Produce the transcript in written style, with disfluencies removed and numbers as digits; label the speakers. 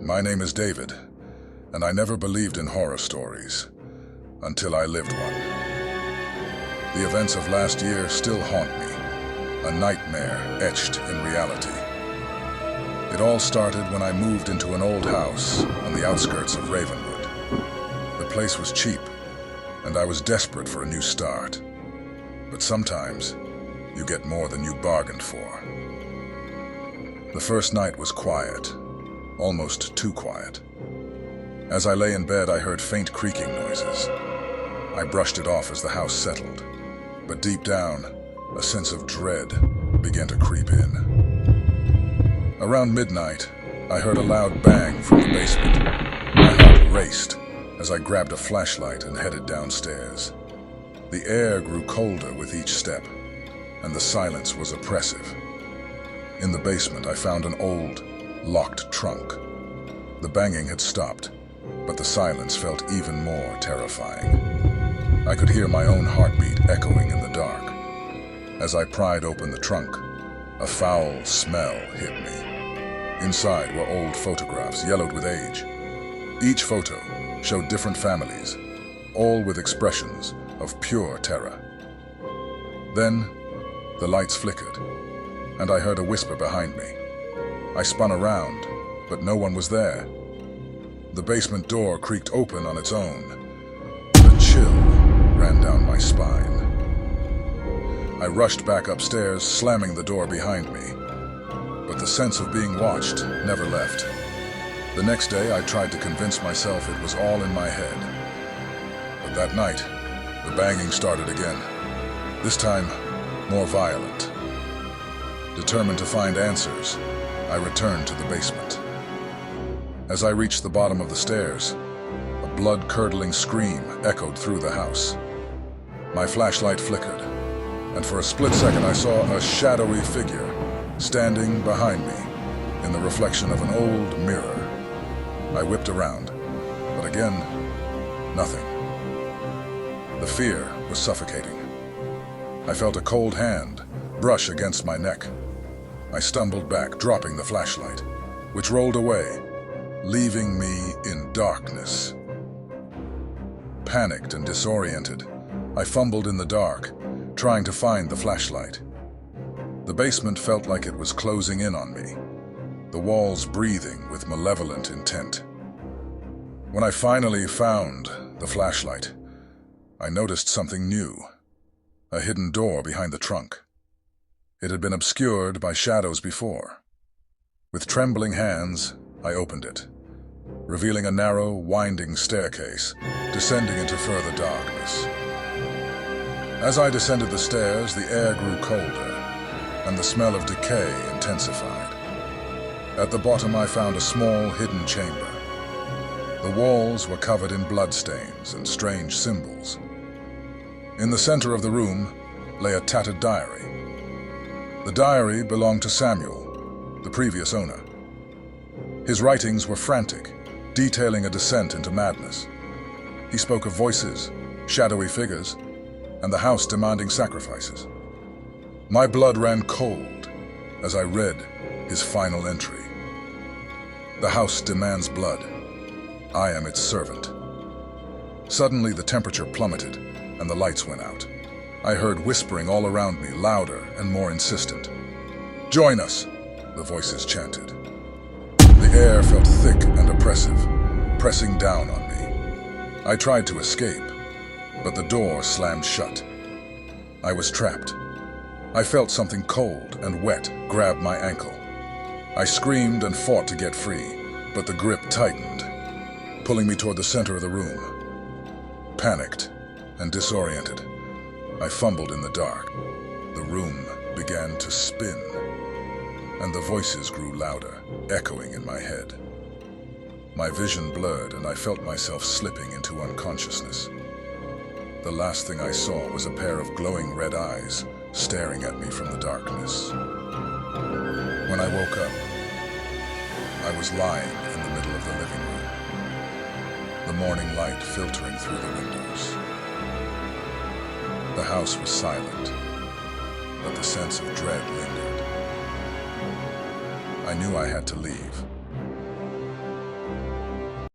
Speaker 1: My name is David, and I never believed in horror stories until I lived one. The events of last year still haunt me, a nightmare etched in reality. It all started when I moved into an old house on the outskirts of Ravenwood. The place was cheap, and I was desperate for a new start. But sometimes, you get more than you bargained for. The first night was quiet, almost too quiet. As I lay in bed, I heard faint creaking noises. I brushed it off as the house settled, but deep down, a sense of dread began to creep in. Around midnight, I heard a loud bang from the basement. My heart raced as I grabbed a flashlight and headed downstairs. The air grew colder with each step, and the silence was oppressive. In the basement, I found an old, locked trunk. The banging had stopped, but the silence felt even more terrifying. I could hear my own heartbeat echoing in the dark. As I pried open the trunk, a foul smell hit me. Inside were old photographs, yellowed with age. Each photo showed different families, all with expressions of pure terror. Then, the lights flickered, and I heard a whisper behind me. I spun around, but no one was there. The basement door creaked open on its own. A chill ran down my spine. I rushed back upstairs, slamming the door behind me. But the sense of being watched never left. The next day, I tried to convince myself it was all in my head. But that night, the banging started again. This time, more violent. Determined to find answers, I returned to the basement. As I reached the bottom of the stairs, a blood-curdling scream echoed through the house. My flashlight flickered, and for a split second I saw a shadowy figure standing behind me in the reflection of an old mirror. I whipped around, but again, nothing. The fear was suffocating. I felt a cold hand brush against my neck. I stumbled back, dropping the flashlight, which rolled away, leaving me in darkness. Panicked and disoriented, I fumbled in the dark, trying to find the flashlight. The basement felt like it was closing in on me, the walls breathing with malevolent intent. When I finally found the flashlight, I noticed something new, a hidden door behind the trunk. It had been obscured by shadows before. With trembling hands, I opened it, revealing a narrow, winding staircase descending into further darkness. As I descended the stairs, the air grew colder, and the smell of decay intensified. At the bottom, I found a small, hidden chamber. The walls were covered in bloodstains and strange symbols. In the center of the room lay a tattered diary. The diary belonged to Samuel, the previous owner. His writings were frantic, detailing a descent into madness. He spoke of voices, shadowy figures, and the house demanding sacrifices. My blood ran cold as I read his final entry. The house demands blood. I am its servant. Suddenly, the temperature plummeted, and the lights went out. I heard whispering all around me, louder and more insistent. "Join us," the voices chanted. The air felt thick and oppressive, pressing down on me. I tried to escape, but the door slammed shut. I was trapped. I felt something cold and wet grab my ankle. I screamed and fought to get free, but the grip tightened, pulling me toward the center of the room. Panicked and disoriented, I fumbled in the dark. The room began to spin, and the voices grew louder, echoing in my head. My vision blurred, and I felt myself slipping into unconsciousness. The last thing I saw was a pair of glowing red eyes staring at me from the darkness. When I woke up, I was lying in the middle of the living room, the morning light filtering through the windows. The house was silent, but the sense of dread lingered. I knew I had to leave,